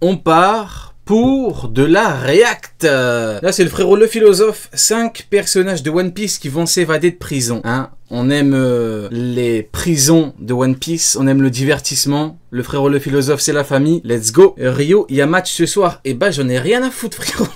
on part pour de la React. Là, c'est le frérot le philosophe. 5 personnages de One Piece qui vont s'évader de prison. Hein. On aime les prisons de One Piece, on aime le divertissement. Le frérot le philosophe, c'est la famille. Let's go. Rio, il y a match ce soir. Et bah, j'en ai rien à foutre, frérot.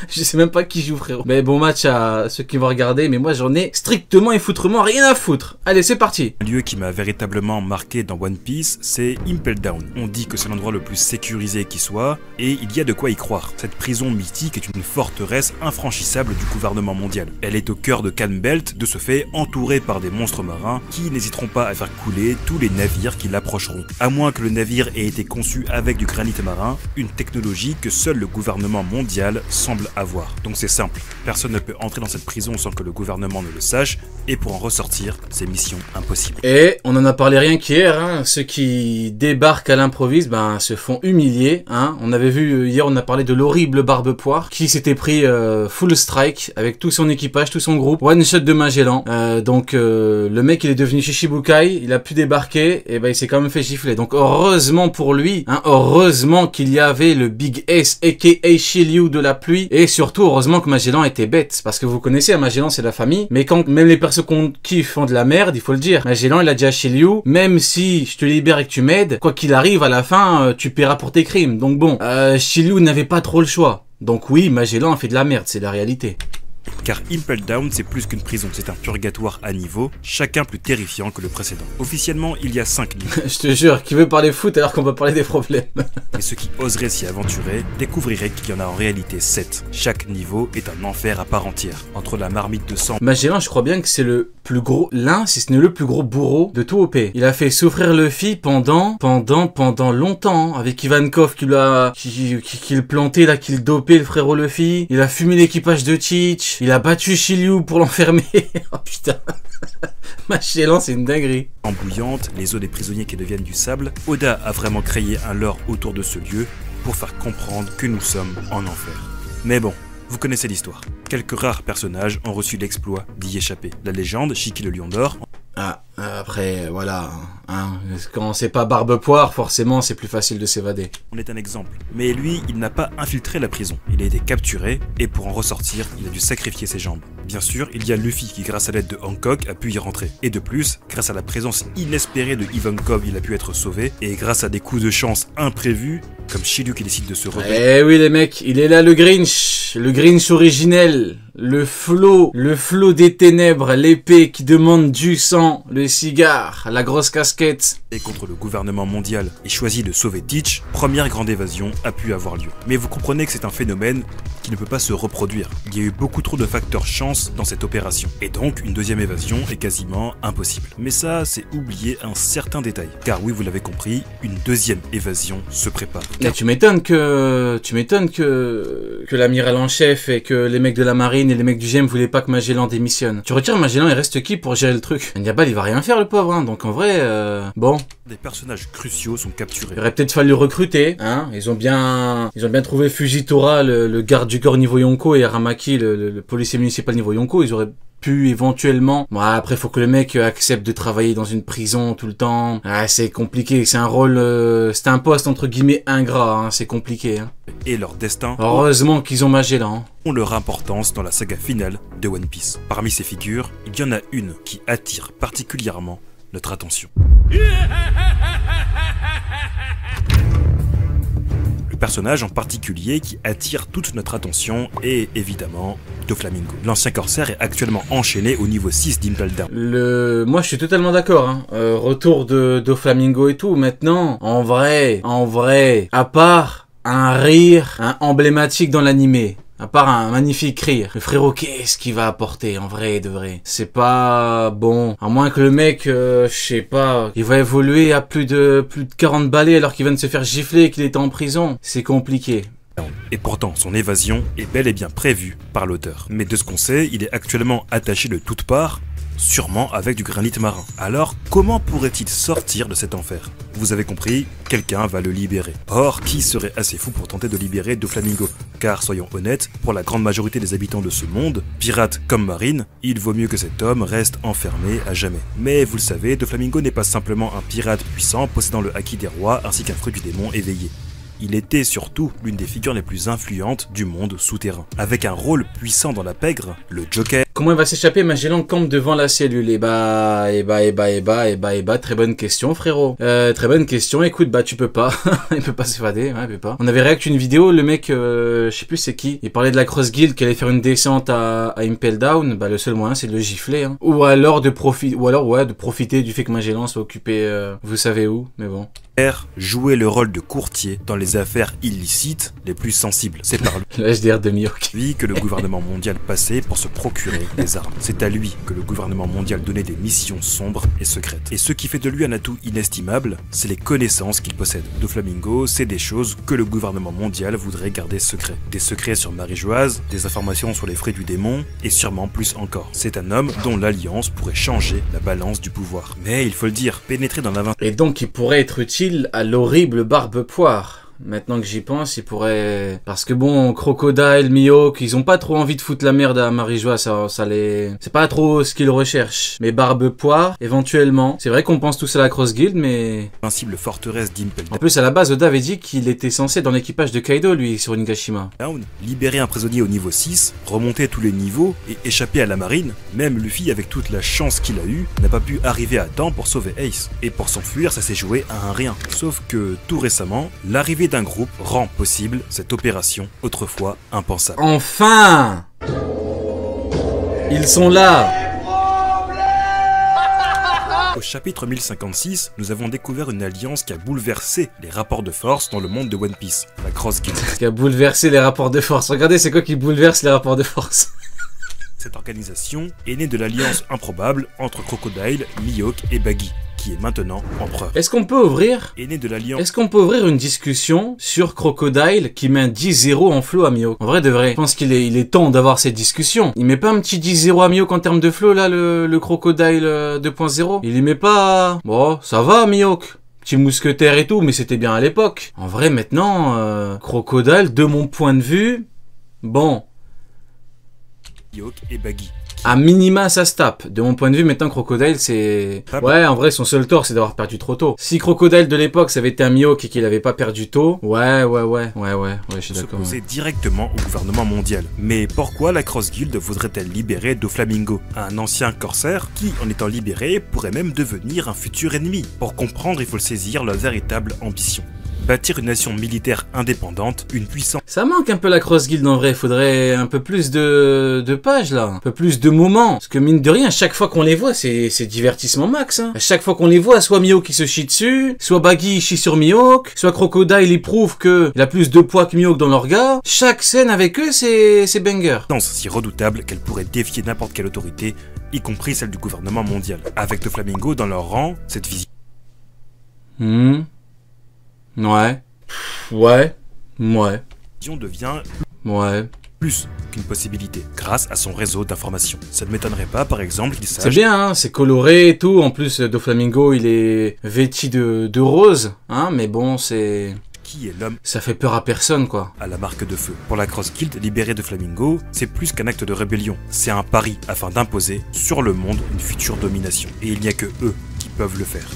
Je sais même pas qui joue, frérot. Mais bon match à ceux qui vont regarder, mais moi j'en ai strictement et foutrement rien à foutre. Allez, c'est parti. Un lieu qui m'a véritablement marqué dans One Piece, c'est Impel Down. On dit que c'est l'endroit le plus sécurisé qui soit, et il y a de quoi y croire. Cette prison mythique est une forteresse infranchissable du gouvernement mondial. Elle est au cœur de Can Belt, de ce fait entourée par des monstres marins qui n'hésiteront pas à faire couler tous les navires qui l'approcheront. À moins que le navire ait été conçu avec du granit marin, une technologie que seul le gouvernement mondial semble avoir. Donc c'est simple, personne ne peut entrer dans cette prison sans que le gouvernement ne le sache, et pour en ressortir, c'est mission impossible. Et on en a parlé rien qu'hier, hein. Ceux qui débarquent à l'improviste, ben, se font humilier, hein. On avait vu, hier on a parlé de l'horrible Barbe-Poire, qui s'était pris full strike, avec tout son équipage, tout son groupe, one shot de Magellan. Donc le mec il est devenu Shichibukai, il a pu débarquer, et ben il s'est quand même fait gifler. Donc heureusement pour lui, hein, heureusement qu'il y avait le Big S, aka Shiryu de la pluie. Et surtout, heureusement que Magellan était bête. Parce que vous connaissez, Magellan, c'est la famille. Mais quand même les personnes qu'on kiffe font de la merde, il faut le dire. Magellan, il a dit à Shiryu, même si je te libère et que tu m'aides, quoi qu'il arrive, à la fin, tu paieras pour tes crimes. Donc bon, Shiryu n'avait pas trop le choix. Donc oui, Magellan a fait de la merde, c'est la réalité. Car Impel Down, c'est plus qu'une prison, c'est un purgatoire à niveau, chacun plus terrifiant que le précédent. Officiellement, il y a 5 niveaux. Je te jure, qui veut parler foot alors qu'on va parler des problèmes? Et ceux qui oseraient s'y aventurer découvriraient qu'il y en a en réalité 7. Chaque niveau est un enfer à part entière. Entre la marmite de sang... Magellan, je crois bien que c'est le plus gros, l'un, si ce n'est le plus gros bourreau de tout OP. Il a fait souffrir Luffy pendant longtemps, hein, avec Ivankov qui le plantait là, qui le dopait, le frérot Luffy. Il a fumé l'équipage de Teach. Il a battu Shiryu pour l'enfermer. Oh putain. Magellan, c'est une dinguerie. En bouillante, les os des prisonniers qui deviennent du sable, Oda a vraiment créé un lore autour de ce lieu pour faire comprendre que nous sommes en enfer. Mais bon, vous connaissez l'histoire. Quelques rares personnages ont reçu l'exploit d'y échapper. La légende, Shiki le Lion d'Or. Ah, après, voilà. Hein, quand c'est pas Barbe-Poire, forcément, c'est plus facile de s'évader. On est un exemple. Mais lui, il n'a pas infiltré la prison. Il a été capturé, et pour en ressortir, il a dû sacrifier ses jambes. Bien sûr, il y a Luffy qui, grâce à l'aide de Hancock, a pu y rentrer. Et de plus, grâce à la présence inespérée de Ivankov, il a pu être sauvé. Et grâce à des coups de chance imprévus, comme Shiryu qui décide de se rebeller. Eh oui les mecs, il est là le Grinch originel, le flot des ténèbres, l'épée qui demande du sang, le cigare, la grosse casquette. Et contre le gouvernement mondial et choisit de sauver Teach, première grande évasion a pu avoir lieu. Mais vous comprenez que c'est un phénomène qui ne peut pas se reproduire. Il y a eu beaucoup trop de facteurs chance dans cette opération. Et donc, une deuxième évasion est quasiment impossible. Mais ça, c'est oublier un certain détail. Car oui, vous l'avez compris, une deuxième évasion se prépare. Là, tu m'étonnes que l'amiral en chef et que les mecs de la marine et les mecs du GM voulaient pas que Magellan démissionne. Tu retires Magellan, il reste qui pour gérer le truc? Niabal, il va rien faire le pauvre, hein. Donc en vrai, bon. Des personnages cruciaux sont capturés. Il aurait peut-être fallu recruter, hein. Ils ont bien trouvé Fujitora, le garde du corps niveau Yonko, et Aramaki, le policier municipal niveau Yonko. Ils auraient pu éventuellement... Bon, après, faut que le mec accepte de travailler dans une prison tout le temps. Ah, c'est compliqué. C'est un rôle... c'est un poste, entre guillemets, ingrat. Hein. C'est compliqué. Hein. Et leur destin... Heureusement qu'ils ont Magellan. Ont leur importance dans la saga finale de One Piece. Parmi ces figures, il y en a une qui attire particulièrement notre attention. Le personnage en particulier qui attire toute notre attention est évidemment Doflamingo. L'ancien corsaire est actuellement enchaîné au niveau 6 d'Impel Down. Moi je suis totalement d'accord, hein. Retour de Doflamingo et tout. Maintenant, en vrai, à part un rire emblématique dans l'animé, à part un magnifique rire, le frérot, qu'est-ce qu'il va apporter en vrai de vrai? C'est pas bon. À moins que le mec, je sais pas, il va évoluer à plus de 40 balais alors qu'il vient de se faire gifler et qu'il était en prison. C'est compliqué. Et pourtant, son évasion est bel et bien prévue par l'auteur. Mais de ce qu'on sait, il est actuellement attaché de toutes parts, sûrement avec du granit marin. Alors, comment pourrait-il sortir de cet enfer? Vous avez compris, quelqu'un va le libérer. Or, qui serait assez fou pour tenter de libérer Doflamingo? Car, soyons honnêtes, pour la grande majorité des habitants de ce monde, pirates comme marine, il vaut mieux que cet homme reste enfermé à jamais. Mais vous le savez, Doflamingo n'est pas simplement un pirate puissant possédant le haki des rois ainsi qu'un fruit du démon éveillé. il était surtout l'une des figures les plus influentes du monde souterrain. Avec un rôle puissant dans la pègre, le Joker... Comment il va s'échapper? Magellan campe devant la cellule. Très bonne question, frérot. Très bonne question. Écoute, tu peux pas. Il peut pas s'évader, ouais, il peut pas. On avait réacté une vidéo, le mec, je sais plus c'est qui, il parlait de la Cross Guild qui allait faire une descente à Impel Down. Le seul moyen, c'est de le gifler, hein. Ou alors de profiter du fait que Magellan soit occupé, vous savez où, mais bon. Jouer le rôle de courtier dans les affaires illicites les plus sensibles. C'est par le HDR de Mihawk. lui que le gouvernement mondial passait pour se procurer des armes. C'est à lui que le gouvernement mondial donnait des missions sombres et secrètes. Et ce qui fait de lui un atout inestimable, c'est les connaissances qu'il possède. Doflamingo, c'est des choses que le gouvernement mondial voudrait garder secrets. Des secrets sur Marie-Joise, des informations sur les fruits du démon, et sûrement plus encore. C'est un homme dont l'alliance pourrait changer la balance du pouvoir. Mais il faut le dire, pénétrer dans l'inventaire... Et donc il pourrait être utile à l'horrible Barbe-Poire. Maintenant que j'y pense, il pourrait... Parce que bon, Crocodile, Mihawk, ils ont pas trop envie de foutre la merde à Marie-Joie, ça les... C'est pas trop ce qu'ils recherchent. Mais Barbe-Poire, éventuellement. C'est vrai qu'on pense tous à la Cross Guild, mais... Invincible forteresse d'Impel Down. En plus, à la base, Oda avait dit qu'il était censé dans l'équipage de Kaido, lui, sur Onigashima. Libérer un prisonnier au niveau 6, remonter tous les niveaux et échapper à la marine, même Luffy, avec toute la chance qu'il a eue, n'a pas pu arriver à temps pour sauver Ace. Et pour s'enfuir, ça s'est joué à un rien. Sauf que, tout récemment, l'arrivée d'un groupe rend possible cette opération autrefois impensable. Enfin! Ils sont là! Au chapitre 1056, nous avons découvert une alliance qui a bouleversé les rapports de force dans le monde de One Piece, la Cross Guild. Qui a bouleversé les rapports de force. Regardez, c'est quoi qui bouleverse les rapports de force? Cette organisation est née de l'alliance improbable entre Crocodile, Mihawk et Baggy, qui est maintenant empereur. Est-ce qu'on peut ouvrir une discussion sur Crocodile qui met un 10-0 en flow à Mihawk? En vrai de vrai, je pense qu'il est temps d'avoir cette discussion. Il met pas un petit 10-0 à Mihawk en termes de flow là, le Crocodile 2.0? Il y met pas... Bon, ça va Mihawk, petit mousquetaire et tout, mais c'était bien à l'époque. En vrai maintenant, Crocodile, de mon point de vue, bon... Mihawk et Baggy. À minima, ça se tape. De mon point de vue, maintenant, Crocodile, c'est... Ouais, en vrai, son seul tort, c'est d'avoir perdu trop tôt. Si Crocodile de l'époque, ça avait été un Mihawk et qu'il avait pas perdu tôt... Ouais, je suis d'accord. S'opposer directement au gouvernement mondial. Mais pourquoi la Cross Guild voudrait-elle libérer Doflamingo, un ancien corsaire qui, en étant libéré, pourrait même devenir un futur ennemi? Pour comprendre, il faut saisir leur véritable ambition. Bâtir une nation militaire indépendante, une puissance... Ça manque un peu la Cross Guild en vrai, faudrait un peu plus de pages là, un peu plus de moments. Parce que mine de rien, à chaque fois qu'on les voit, c'est divertissement max. Hein. À chaque fois qu'on les voit, soit Mihawk qui se chie dessus, soit Baggy chie sur Mihawk, soit Crocodile il prouve qu'il a plus de poids que Mihawk dans leur regard. Chaque scène avec eux, c'est banger. Si redoutable qu'elle pourrait défier n'importe quelle autorité, y compris celle du gouvernement mondial. Avec Doflamingo dans leur rang, cette vision... Ouais. devient plus qu'une possibilité, grâce à son réseau d'informations. Ça ne m'étonnerait pas, par exemple, qu'il sache... C'est bien, hein, c'est coloré et tout. En plus, Doflamingo, il est vêtu de rose, hein, mais bon, c'est... Qui est l'homme? Ça fait peur à personne, quoi. À la marque de feu. Pour la Cross Guild, libérer Doflamingo, c'est plus qu'un acte de rébellion. C'est un pari afin d'imposer sur le monde une future domination. Et il n'y a que eux qui peuvent le faire.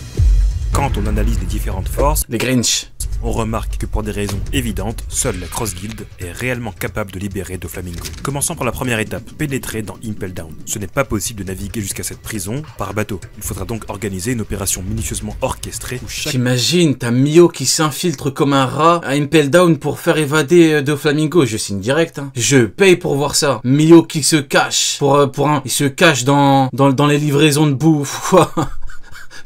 Quand on analyse les différentes forces... Les Grinch. On remarque que pour des raisons évidentes, seule la Cross Guild est réellement capable de libérer Doflamingo. Commençons par la première étape, pénétrer dans Impel Down. Ce n'est pas possible de naviguer jusqu'à cette prison par bateau. Il faudra donc organiser une opération minutieusement orchestrée où chaque... T'imagines, t'as Mihawk qui s'infiltre comme un rat à Impel Down pour faire évader Doflamingo. Je signe direct, hein. Je paye pour voir ça. Mihawk qui se cache il se cache dans les livraisons de bouffe,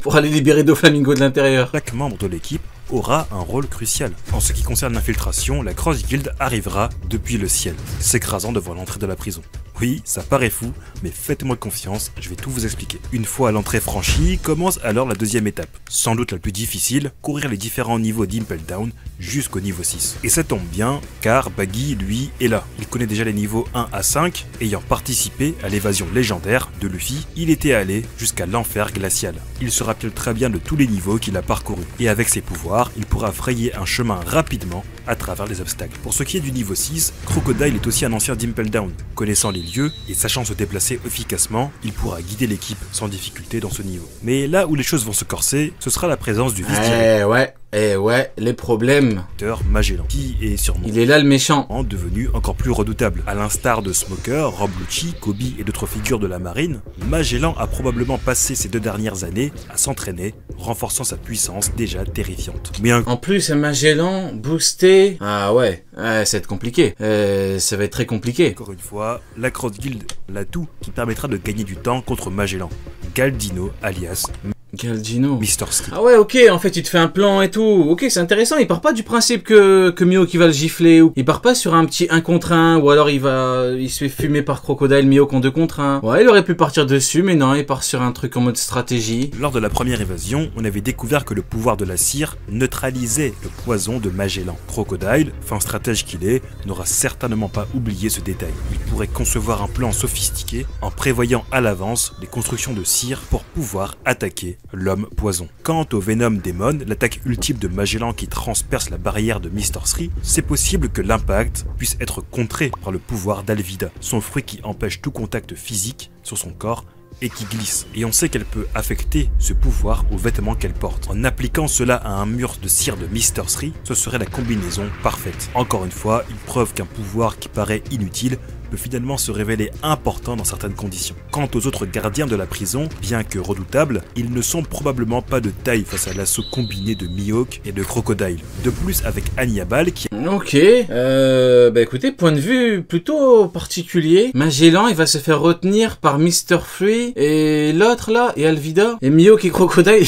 pour aller libérer Doflamingo de l'intérieur. Chaque membre de l'équipe aura un rôle crucial. En ce qui concerne l'infiltration, la Cross Guild arrivera depuis le ciel, s'écrasant devant l'entrée de la prison. Oui, ça paraît fou, mais faites-moi confiance, je vais tout vous expliquer. Une fois l'entrée franchie, commence alors la deuxième étape. Sans doute la plus difficile, courir les différents niveaux d'Impel Down jusqu'au niveau 6. Et ça tombe bien, car Baggy, lui, est là. Il connaît déjà les niveaux 1 à 5, ayant participé à l'évasion légendaire de Luffy, il était allé jusqu'à l'enfer glacial. Il se rappelle très bien de tous les niveaux qu'il a parcourus. Et avec ses pouvoirs, il pourra frayer un chemin rapidement à travers les obstacles. Pour ce qui est du niveau 6, Crocodile est aussi un ancien d'Impel Down. Connaissant les lieux et sachant se déplacer efficacement, il pourra guider l'équipe sans difficulté dans ce niveau. Mais là où les choses vont se corser, ce sera la présence du vice-diable. Eh ouais, les problèmes. Magellan, qui est sûrement Il est là le méchant. devenu encore plus redoutable. À l'instar de Smoker, Rob Lucci, Kobe et d'autres figures de la marine, Magellan a probablement passé ces 2 dernières années à s'entraîner, renforçant sa puissance déjà terrifiante. Mais En plus, Magellan, boosté... Ah ouais, ça va être compliqué. Ça va être très compliqué. encore une fois, la Cross Guild l'atout qui permettra de gagner du temps contre Magellan. Galdino alias Galdino. Mr. Street. Ah ouais, ok, en fait, il te fait un plan et tout. Ok, c'est intéressant. Il part pas du principe que Mihawk qui va le gifler. Ou il part pas sur un petit 1 contre 1. Ou alors il se fait fumer par Crocodile Mihawk en 2 contre 1. Ouais, il aurait pu partir dessus, mais non, il part sur un truc en mode stratégie. Lors de la première évasion, on avait découvert que le pouvoir de la cire neutralisait le poison de Magellan. Crocodile, fin stratège qu'il est, n'aura certainement pas oublié ce détail. Il pourrait concevoir un plan sophistiqué en prévoyant à l'avance les constructions de cire pour pouvoir attaquer l'homme poison. Quant au Venom Demon, l'attaque ultime de Magellan qui transperce la barrière de Mr. Sri, c'est possible que l'impact puisse être contré par le pouvoir d'Alvida, son fruit qui empêche tout contact physique sur son corps et qui glisse. Et on sait qu'elle peut affecter ce pouvoir aux vêtements qu'elle porte. En appliquant cela à un mur de cire de Mr. Sri, ce serait la combinaison parfaite. Encore une fois, une preuve qu'un pouvoir qui paraît inutile peut finalement se révéler important dans certaines conditions. Quant aux autres gardiens de la prison, bien que redoutables, ils ne sont probablement pas de taille face à l'assaut combiné de Mihawk et de Crocodile. De plus, avec Hannibal qui... Ok, bah écoutez, point de vue plutôt particulier. Magellan, il va se faire retenir par Mr. Free et l'autre là, et Alvida. Et Mihawk et Crocodile,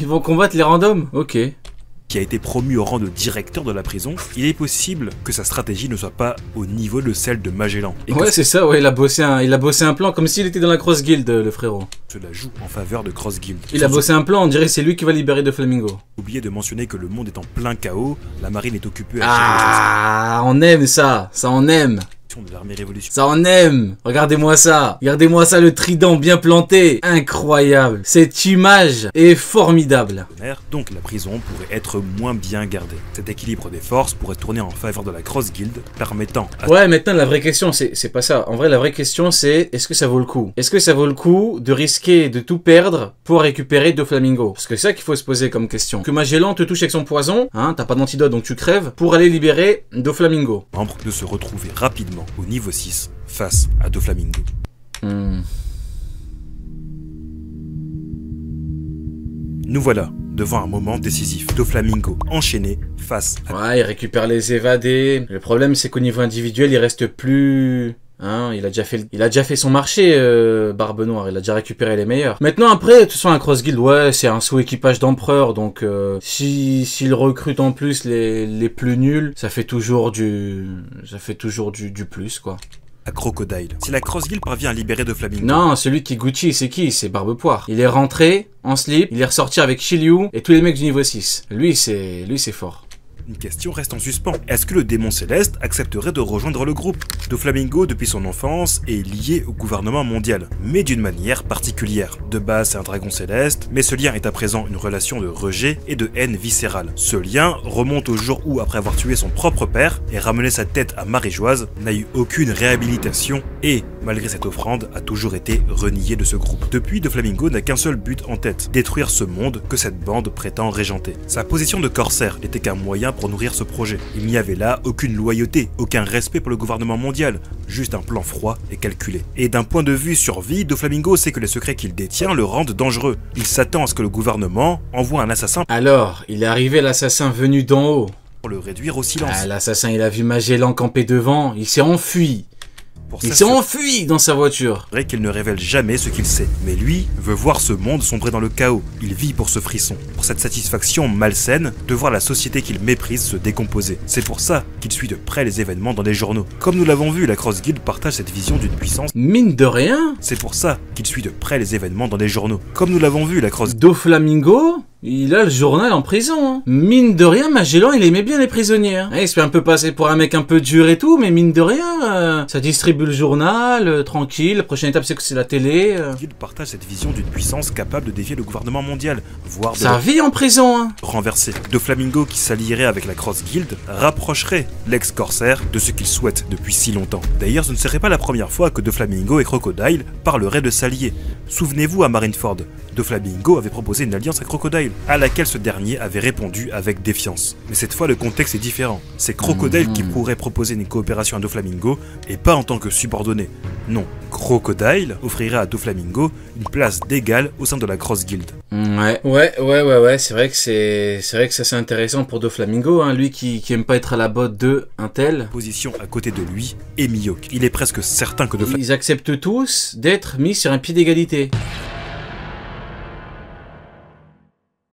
ils vont combattre les randoms. Ok. a été promu au rang de directeur de la prison, il est possible que sa stratégie ne soit pas au niveau de celle de Magellan. Et ouais, c'est ça, ouais, il a bossé un plan comme s'il était dans la Cross Guild, le frérot. Cela joue en faveur de Cross Guild. Il a bossé un plan, on dirait que c'est lui qui va libérer Doflamingo. Oubliez de mentionner que le monde est en plein chaos, la marine est occupée à on aime ça on aime. de l'armée révolutionnaire. Ça on aime. Regardez-moi ça, le trident bien planté, incroyable. Cette image est formidable. Donc la prison pourrait être moins bien gardée. Cet équilibre des forces pourrait tourner en faveur de la Cross Guild, permettant à... Ouais, maintenant la vraie question c'est pas ça. En vrai la vraie question c'est est-ce que ça vaut le coup? Est-ce que ça vaut le coup de risquer de tout perdre pour récupérer Doflamingo? Parce que c'est ça qu'il faut se poser comme question. Que Magellan te touche avec son poison, hein, t'as pas d'antidote donc tu crèves, pour aller libérer Doflamingo. Membre de se retrouver rapidement au niveau 6 face à Doflamingo. Nous voilà devant un moment décisif. Doflamingo enchaîné face à... Ouais, il récupère les évadés. Le problème c'est qu'au niveau individuel il reste plus... Hein, il a déjà fait son marché, Barbe Noire, il a déjà récupéré les meilleurs. Maintenant après, de toute façon un Cross Guild, ouais, c'est un sous-équipage d'empereur, donc s'il recrute en plus les plus nuls, ça fait toujours du plus, quoi. À Crocodile. Si la Cross Guild parvient à libérer Doflamingo... Non, celui qui Gucci, c'est qui? C'est Barbe Poire. Il est rentré en slip, il est ressorti avec Shiryu et tous les mecs du niveau 6. Lui c'est fort. Une question reste en suspens. Est-ce que le démon céleste accepterait de rejoindre le groupe? Doflamingo, depuis son enfance, est lié au gouvernement mondial, mais d'une manière particulière. De base, c'est un dragon céleste, mais ce lien est à présent une relation de rejet et de haine viscérale. Ce lien remonte au jour où, après avoir tué son propre père et ramené sa tête à Maréjoise, n'a eu aucune réhabilitation et, malgré cette offrande, a toujours été renié de ce groupe. Depuis, Doflamingo n'a qu'un seul but en tête, détruire ce monde que cette bande prétend régenter. Sa position de corsaire n'était qu'un moyen pour nourrir ce projet. Il n'y avait là aucune loyauté, aucun respect pour le gouvernement mondial, juste un plan froid et calculé. Et d'un point de vue survie, Doflamingo sait que les secrets qu'il détient le rendent dangereux. Il s'attend à ce que le gouvernement envoie un assassin. Alors, il est arrivé l'assassin venu d'en haut. Pour le réduire au silence. Ah, l'assassin, il a vu Magellan camper devant, il s'est enfui. Il s'est enfui dans sa voiture. C'est vrai qu'il ne révèle jamais ce qu'il sait. Mais lui veut voir ce monde sombrer dans le chaos. Il vit pour ce frisson, pour cette satisfaction malsaine de voir la société qu'il méprise se décomposer. C'est pour ça qu'il suit de près les événements dans les journaux. Comme nous l'avons vu, la Cross Guild partage cette vision d'une puissance. Mine de rien. C'est pour ça qu'il suit de près les événements dans les journaux. Comme nous l'avons vu, la Cross... Doflamingo, il a le journal en prison. Hein. Mine de rien, Magellan, il aimait bien les prisonniers. Hein. Il se fait un peu passer pour un mec un peu dur et tout, mais mine de rien, ça distribue le journal, tranquille. La prochaine étape, c'est que c'est la télé. Il partage cette vision d'une puissance capable de défier le gouvernement mondial, voire de... Sa vie en prison, hein. Renversé. Doflamingo, qui s'allierait avec la Cross Guild, rapprocherait l'ex-corsaire de ce qu'il souhaite depuis si longtemps. D'ailleurs, ce ne serait pas la première fois que Doflamingo et Crocodile parleraient de s'allier. Souvenez-vous à Marineford, Doflamingo avait proposé une alliance à Crocodile, à laquelle ce dernier avait répondu avec défiance. Mais cette fois, le contexte est différent. C'est Crocodile qui pourrait proposer une coopération à Doflamingo, et pas en tant que subordonné. Non, Crocodile offrirait à Doflamingo une place d'égal au sein de la Cross Guild. Ouais, c'est vrai que ça c'est intéressant pour Doflamingo, hein, lui qui aime pas être à la botte de un tel. Position à côté de lui et Mihawk. Il est presque certain que Doflamingo... Ils acceptent tous d'être mis sur un pied d'égalité.